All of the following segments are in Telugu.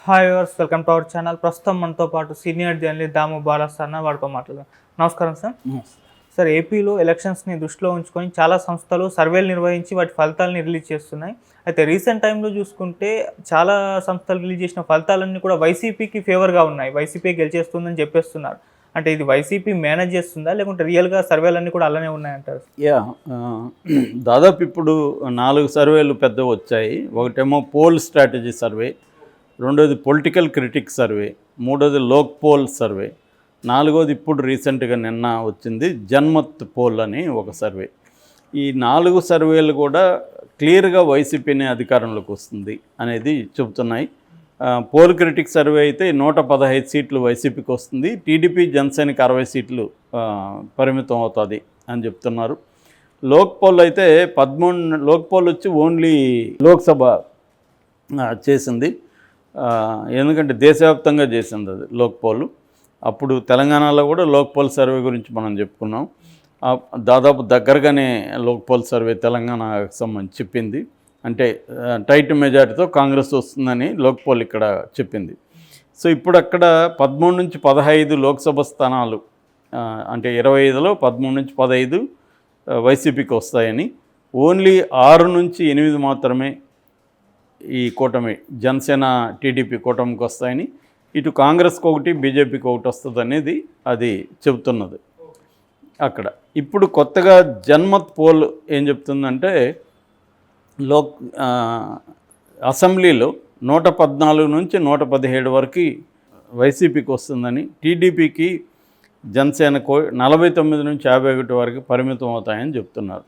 Hi viewers, welcome to our channel. ప్రస్తుతం మనతో పాటు సీనియర్ జర్నలిస్ట్ దాము బాలాస్ అన్న వాడితో మాట్లాడదాం. నమస్కారం సార్. సార్, ఏపీలో ఎలక్షన్స్ని దృష్టిలో ఉంచుకొని చాలా సంస్థలు సర్వేలు నిర్వహించి వాటి ఫలితాలని రిలీజ్ చేస్తున్నాయి. అయితే రీసెంట్ టైంలో చూసుకుంటే చాలా సంస్థలు రిలీజ్ చేసిన ఫలితాలన్నీ కూడా వైసీపీకి ఫేవర్గా ఉన్నాయి. వైసీపీ గెలిచేస్తుందని చెప్పేస్తున్నారు. అంటే ఇది వైసీపీ మేనేజ్ చేస్తుందా, లేకుంటే రియల్గా సర్వేలన్నీ కూడా అలానే ఉన్నాయంటారు? దాదాపు ఇప్పుడు 4 సర్వేలు పెద్దవి వచ్చాయి. ఒకటేమో పోల్ స్ట్రాటజీ సర్వే, రెండోది పొలిటికల్ క్రిటిక్ సర్వే, మూడోది లోక్ పోల్ సర్వే, నాలుగోది ఇప్పుడు రీసెంట్గా నిన్న వచ్చింది జన్మత్ పోల్ అని ఒక సర్వే. ఈ 4 సర్వేలు కూడా క్లియర్గా వైసీపీనే అధికారంలోకి వస్తుంది అనేది చెబుతున్నాయి. పోల్ క్రిటిక్ సర్వే అయితే 115 సీట్లు వైసీపీకి వస్తుంది, టీడీపీ జనసేనకి 60 సీట్లు పరిమితం అవుతుంది అని చెప్తున్నారు. లోక్ పోల్ అయితే 13 లోక్ పోల్ వచ్చి ఓన్లీ లోక్సభ చేసింది. ఎందుకంటే దేశవ్యాప్తంగా చేసింది అది లోక్ పోల్. అప్పుడు తెలంగాణలో కూడా లోక్ పోల్ సర్వే గురించి మనం చెప్పుకున్నాం. దాదాపు దగ్గరగానే లోక్ పోల్ సర్వే తెలంగాణకు సంబంధించి చెప్పింది. అంటే టైట్ మెజారిటీతో కాంగ్రెస్ వస్తుందని లోక్ పోల్ ఇక్కడ చెప్పింది. సో ఇప్పుడు అక్కడ 13 నుంచి 15 లోక్సభ స్థానాలు, అంటే 25లో 13 నుంచి 15 వైసీపీకి వస్తాయని, ఓన్లీ 6 నుంచి 8 మాత్రమే ఈ కూటమి జనసేన టీడీపీ కూటమికి వస్తాయని, ఇటు కాంగ్రెస్కి ఒకటి బీజేపీకి ఒకటి వస్తుంది అనేది అది చెబుతున్నది అక్కడ. ఇప్పుడు కొత్తగా జన్మత్ పోల్ ఏం చెప్తుందంటే అసెంబ్లీలో 114 నుంచి 117 వరకు వైసీపీకి వస్తుందని, టీడీపీకి జనసేనకు 49 నుంచి 51 వరకు పరిమితం అవుతాయని చెప్తున్నారు.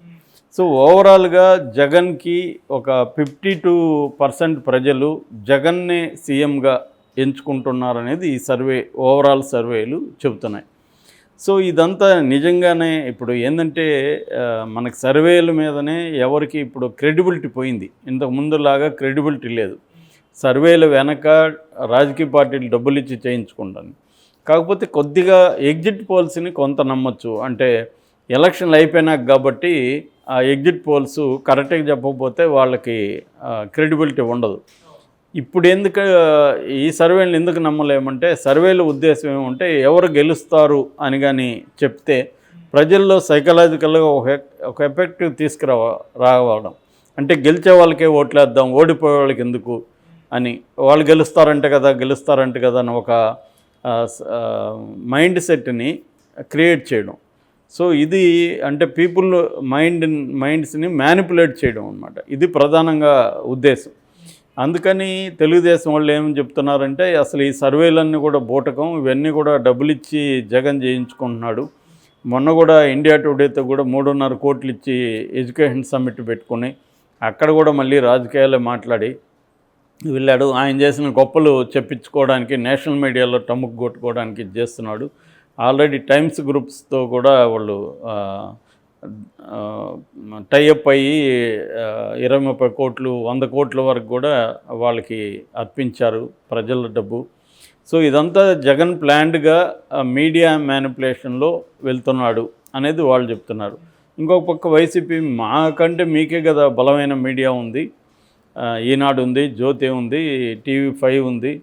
సో ఓవరాల్గా జగన్కి ఒక 52% ప్రజలు జగన్నే సీఎంగా ఎంచుకుంటున్నారనేది ఈ సర్వే, ఓవరాల్ సర్వేలు చెబుతున్నాయి. సో ఇదంతా నిజంగానే ఇప్పుడు ఏంటంటే మనకి సర్వేల మీదనే ఎవరికి ఇప్పుడు క్రెడిబిలిటీ పోయింది. ఇంతకు ముందులాగా క్రెడిబిలిటీ లేదు. సర్వేల వెనక రాజకీయ పార్టీలు డబ్బులు ఇచ్చి చేయించుకుంటాను. కాకపోతే కొద్దిగా ఎగ్జిట్ పోల్స్ని కొంత నమ్మొచ్చు. అంటే ఎలక్షన్లు అయిపోయినాక కాబట్టి ఆ ఎగ్జిట్ పోల్స్ కరెక్ట్గా చెప్పకపోతే వాళ్ళకి క్రెడిబిలిటీ ఉండదు. ఇప్పుడు ఎందుకు ఈ సర్వేలను ఎందుకు నమ్మలేమంటే, సర్వేల ఉద్దేశం ఏమంటే ఎవరు గెలుస్తారు అని కానీ చెప్తే ప్రజల్లో సైకలాజికల్గా ఒక ఎఫెక్ట్ రావడం. అంటే గెలిచే వాళ్ళకే ఓట్లేద్దాం, ఓడిపోయే వాళ్ళకి ఎందుకు అని, వాళ్ళు గెలుస్తారంటే కదా అని ఒక మైండ్ సెట్ని క్రియేట్ చేయడం. సో ఇది అంటే పీపుల్ మైండ్స్ని మ్యానిపులేట్ చేయడం అన్నమాట. ఇది ప్రధానంగా ఉద్దేశం. అందుకని తెలుగుదేశం వాళ్ళు ఏమని చెప్తున్నారంటే, అసలు ఈ సర్వేలన్నీ కూడా బూటకం, ఇవన్నీ కూడా డబ్బులు ఇచ్చి జగన్ చేయించుకుంటున్నాడు. మొన్న కూడా ఇండియా టుడేతో కూడా 3.5 కోట్లు ఇచ్చి ఎడ్యుకేషన్ సమ్మిట్ పెట్టుకుని అక్కడ కూడా మళ్ళీ రాజకీయాలే మాట్లాడి వెళ్ళాడు. ఆయన చేసిన గొప్పలు చెప్పించుకోవడానికి నేషనల్ మీడియాలో టముక్ కొట్టుకోవడానికి చేస్తున్నాడు. ఆల్రెడీ టైమ్స్ గ్రూప్స్తో కూడా వాళ్ళు టైఅప్ అయ్యి 20-30 కోట్లు 100 కోట్ల వరకు కూడా వాళ్ళకి అర్పించారు ప్రజల డబ్బు. సో ఇదంతా జగన్ ప్లాన్డ్గా మీడియా మ్యానిపులేషన్లో వెళ్తున్నాడు అనేది వాళ్ళు చెప్తున్నారు. ఇంకొక పక్క వైసీపీ, మాకంటే మీకే కదా బలమైన మీడియా ఉంది, ఈనాడు ఉంది, జ్యోతి ఉంది, TV5 ఉంది,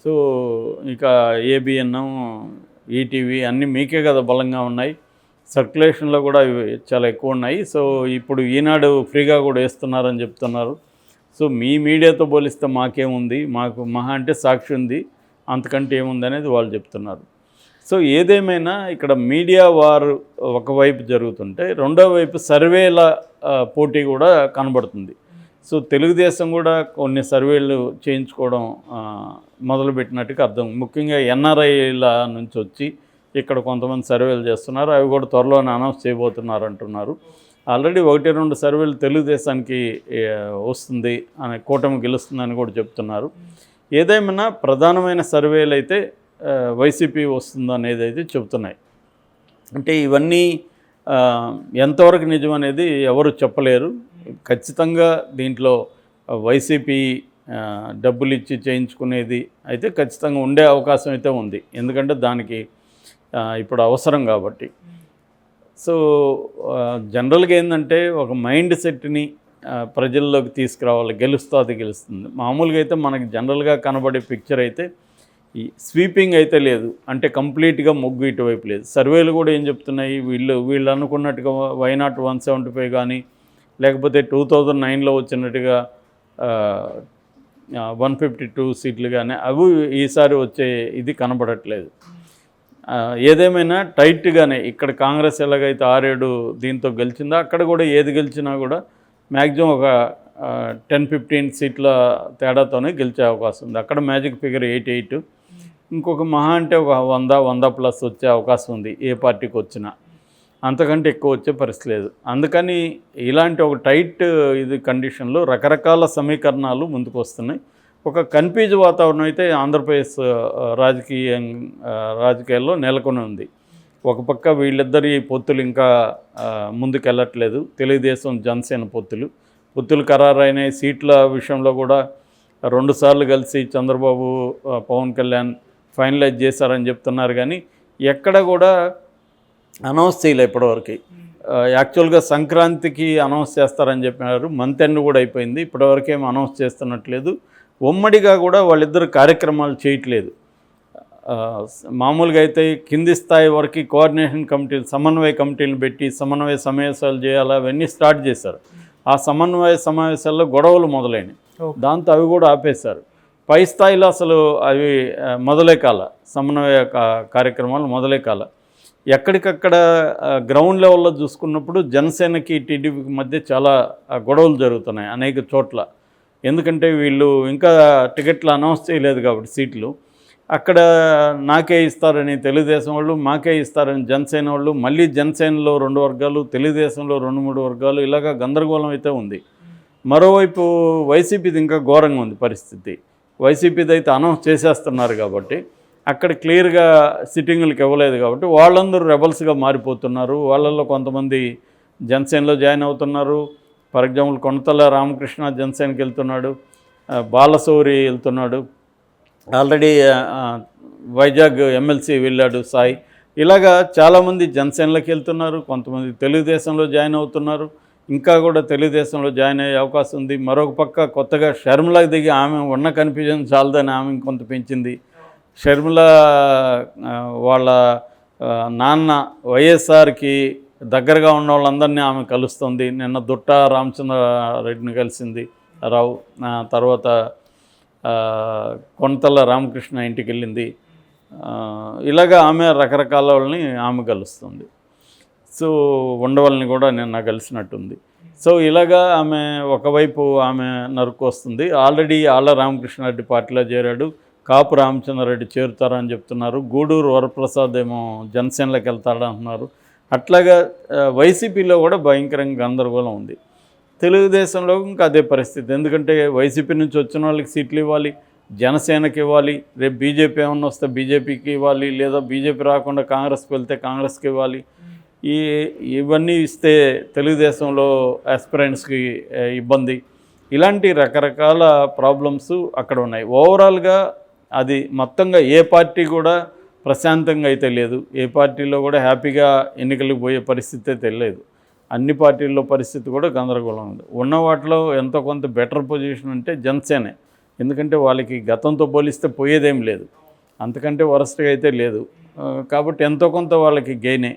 సో ఇక ABN, ఈటీవీ అన్నీ మీకే కదా బలంగా ఉన్నాయి, సర్క్యులేషన్లో కూడా చాలా ఎక్కువ ఉన్నాయి. సో ఇప్పుడు ఈనాడు ఫ్రీగా కూడా వేస్తున్నారని చెప్తున్నారు. సో మీ మీడియాతో పోలిస్తే మాకేముంది, మాకు మహా అంటే సాక్షి ఉంది, అంతకంటే ఏముంది అనేది వాళ్ళు చెప్తున్నారు. సో ఏదేమైనా ఇక్కడ మీడియా వారు ఒకవైపు జరుగుతుంటే, రెండో వైపు సర్వేల పోటీ కూడా కనబడుతుంది. సో తెలుగుదేశం కూడా కొన్ని సర్వేలు చేయించుకోవడం మొదలుపెట్టినట్టుగా అర్థం. ముఖ్యంగా NRIల నుంచి వచ్చి ఇక్కడ కొంతమంది సర్వేలు చేస్తున్నారు. అవి కూడా త్వరలోనే అనౌన్స్ చేయబోతున్నారు అంటున్నారు. ఆల్రెడీ 1-2 సర్వేలు తెలుగుదేశానికి వస్తుంది అని, కూటమి గెలుస్తుందని కూడా చెప్తున్నారు. ఏదేమైనా ప్రధానమైన సర్వేలు అయితే వైసీపీ వస్తుందనేది అయితే చెబుతున్నాయి. అంటే ఇవన్నీ ఎంతవరకు నిజం అనేది ఎవరు చెప్పలేరు. ఖచ్చితంగా దీంట్లో వైసీపీ డబ్బులు ఇచ్చి చేయించుకునేది అయితే ఖచ్చితంగా ఉండే అవకాశం అయితే ఉంది. ఎందుకంటే దానికి ఇప్పుడు అవసరం కాబట్టి. సో జనరల్గా ఏంటంటే ఒక మైండ్ సెట్ని ప్రజల్లోకి తీసుకురావాలి, గెలుస్తుంది. మామూలుగా అయితే మనకి జనరల్గా కనబడే పిక్చర్ అయితే ఈ స్వీపింగ్ అయితే లేదు, అంటే కంప్లీట్గా మొగ్గు ఇటువైపు లేదు. సర్వేలు కూడా ఏం చెప్తున్నాయి, వీళ్ళు అనుకున్నట్టుగా వైనాట్ 175 కానీ లేకపోతే 2009లో వచ్చినట్టుగా 152 సీట్లు కానీ అవి ఈసారి వచ్చే ఇది కనబడట్లేదు. ఏదేమైనా టైట్గానే ఇక్కడ కాంగ్రెస్ ఎలాగైతే 6-7 దీంతో గెలిచిందో అక్కడ కూడా ఏది గెలిచినా కూడా మ్యాక్సిమం ఒక 10-15 సీట్ల తేడాతోనే గెలిచే అవకాశం ఉంది. అక్కడ మ్యాజిక్ ఫిగర్ 88, ఇంకొక మహా అంటే ఒక 100+ వచ్చే అవకాశం ఉంది ఏ పార్టీకి వచ్చినా, అంతకంటే ఎక్కువ వచ్చే పరిస్థితి లేదు. అందుకని ఇలాంటి ఒక టైట్ ఇది కండిషన్లో రకరకాల సమీకరణాలు ముందుకు వస్తున్నాయి. ఒక కన్ఫ్యూజ్ వాతావరణం అయితే ఆంధ్రప్రదేశ్ రాజకీయాల్లో నెలకొని ఉంది. ఒక పక్క వీళ్ళిద్దరి పొత్తులు ఇంకా ముందుకెళ్ళట్లేదు, తెలుగుదేశం జనసేన పొత్తులు ఖరారైన సీట్ల విషయంలో కూడా 2 సార్లు కలిసి చంద్రబాబు పవన్ కళ్యాణ్ ఫైనలైజ్ చేశారని చెప్తున్నారు, కానీ ఎక్కడ కూడా అనౌన్స్ చేయలే ఇప్పటివరకు. యాక్చువల్గా సంక్రాంతికి అనౌన్స్ చేస్తారని చెప్పినారు, మంత్ ఎండ్ కూడా అయిపోయింది, ఇప్పటివరకు ఏం అనౌన్స్ చేస్తున్నట్లేదు. ఉమ్మడిగా కూడా వాళ్ళిద్దరు కార్యక్రమాలు చేయట్లేదు. మామూలుగా అయితే కింది స్థాయి వరకు కోఆర్డినేషన్ కమిటీలు, సమన్వయ కమిటీలు పెట్టి సమన్వయ సమావేశాలు చేయాలి, అవన్నీ స్టార్ట్ చేశారు. ఆ సమన్వయ సమావేశాల్లో గొడవలు మొదలైనవి, దాంతో అవి కూడా ఆపేశారు. పై స్థాయిలో అసలు అవి మొదలే కాల, సమన్వయ కార్యక్రమాలు మొదలే కాల. ఎక్కడికక్కడ గ్రౌండ్ లెవెల్లో చూసుకున్నప్పుడు జనసేనకి టీడీపీకి మధ్య చాలా గొడవలు జరుగుతున్నాయి అనేక చోట్ల. ఎందుకంటే వీళ్ళు ఇంకా టికెట్లు అనౌన్స్ చేయలేదు కాబట్టి సీట్లు, అక్కడ నాకే ఇస్తారని తెలుగుదేశం వాళ్ళు, మాకే ఇస్తారని జనసేన వాళ్ళు, మళ్ళీ జనసేనలో 2 వర్గాలు, తెలుగుదేశంలో 2-3 వర్గాలు, ఇలాగా గందరగోళం అయితే ఉంది. మరోవైపు వైసీపీది ఇంకా ఘోరంగా ఉంది పరిస్థితి. వైసీపీది అయితే అనౌన్స్ చేసేస్తున్నారు కాబట్టి అక్కడ క్లియర్గా సిట్టింగులకు ఇవ్వలేదు కాబట్టి వాళ్ళందరూ రెబల్స్గా మారిపోతున్నారు. వాళ్ళల్లో కొంతమంది జనసేనలో జాయిన్ అవుతున్నారు. ఫర్ ఎగ్జాంపుల్ కొనతల రామకృష్ణ జనసేనకి వెళ్తున్నాడు, బాలశౌరి వెళ్తున్నాడు, ఆల్రెడీ వైజాగ్ ఎమ్మెల్సీ వెళ్ళాడు సాయి. ఇలాగా చాలామంది జనసేనలోకి వెళ్తున్నారు, కొంతమంది తెలుగుదేశంలో జాయిన్ అవుతున్నారు, ఇంకా కూడా తెలుగుదేశంలో జాయిన్ అయ్యే అవకాశం ఉంది. మరొక పక్క కొత్తగా షర్మిలాకి దిగి ఆమె ఉన్న కన్ఫ్యూజన్ చాలదని ఆమె ఇంకొంత పెంచింది. షర్మిల వాళ్ళ నాన్న వైఎస్ఆర్కి దగ్గరగా ఉన్న వాళ్ళందరినీ ఆమె కలుస్తుంది. నిన్న దుట్ట రామచంద్రారెడ్డిని కలిసింది రావు, తర్వాత కొనతల రామకృష్ణ ఇంటికి వెళ్ళింది. ఇలాగా ఆమె రకరకాల వాళ్ళని ఆమె కలుస్తుంది. సో ఉండవల్ని కూడా నిన్న కలిసినట్టుంది. సో ఇలాగా ఆమె ఒకవైపు ఆమె నరుకొస్తుంది. ఆల్రెడీ ఆళ్ళ రామకృష్ణారెడ్డి పార్టీలో చేరాడు, కాపు రామచంద్రారెడ్డి చేరుతారని చెప్తున్నారు. గూడూరు వరప్రసాద్ ఏమో జనసేనలోకి వెళ్తాడంటున్నారు. అట్లాగా వైసీపీలో కూడా భయంకరంగా గందరగోళం ఉంది. తెలుగుదేశంలో ఇంకా అదే పరిస్థితి. ఎందుకంటే వైసీపీ నుంచి వచ్చిన వాళ్ళకి సీట్లు ఇవ్వాలి, జనసేనకి ఇవ్వాలి, రేపు బీజేపీ ఏమన్నా వస్తే బీజేపీకి ఇవ్వాలి, లేదా బీజేపీ రాకుండా కాంగ్రెస్కి వెళ్తే కాంగ్రెస్కి ఇవ్వాలి. ఇవన్నీ ఇస్తే తెలుగుదేశంలో ఆస్పిరెంట్స్కి ఇబ్బంది. ఇలాంటి రకరకాల ప్రాబ్లమ్స్ అక్కడ ఉన్నాయి. ఓవరాల్గా అది మొత్తంగా ఏ పార్టీ కూడా ప్రశాంతంగా అయితే లేదు, ఏ పార్టీలో కూడా హ్యాపీగా ఎన్నికలకు పోయే పరిస్థితి అయితే లేదు. అన్ని పార్టీల్లో పరిస్థితి కూడా గందరగోళం ఉంది. ఉన్న వాటిలో ఎంతో కొంత బెటర్ పొజిషన్ అంటే జనసేనే, ఎందుకంటే వాళ్ళకి గతంతో పోలిస్తే పోయేదేం లేదు, అంతకంటే వరస్ట్గా అయితే లేదు. కాబట్టి ఎంతో కొంత వాళ్ళకి గెయినే.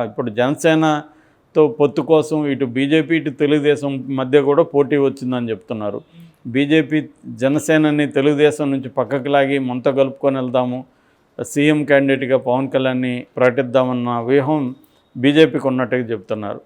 ఇప్పుడు జనసేనతో పొత్తు కోసం ఇటు బీజేపీ ఇటు తెలుగుదేశం మధ్య కూడా పోటీ వచ్చిందని చెప్తున్నారు. బీజేపీ జనసేనని తెలుగుదేశం నుంచి పక్కకు లాగి మనతో కలుపుకొని వెళ్దాము, సీఎం క్యాండిడేట్గా పవన్ కళ్యాణ్ని ప్రకటిద్దామన్న వ్యూహం బీజేపీకి ఉన్నట్టుగా చెప్తున్నారు.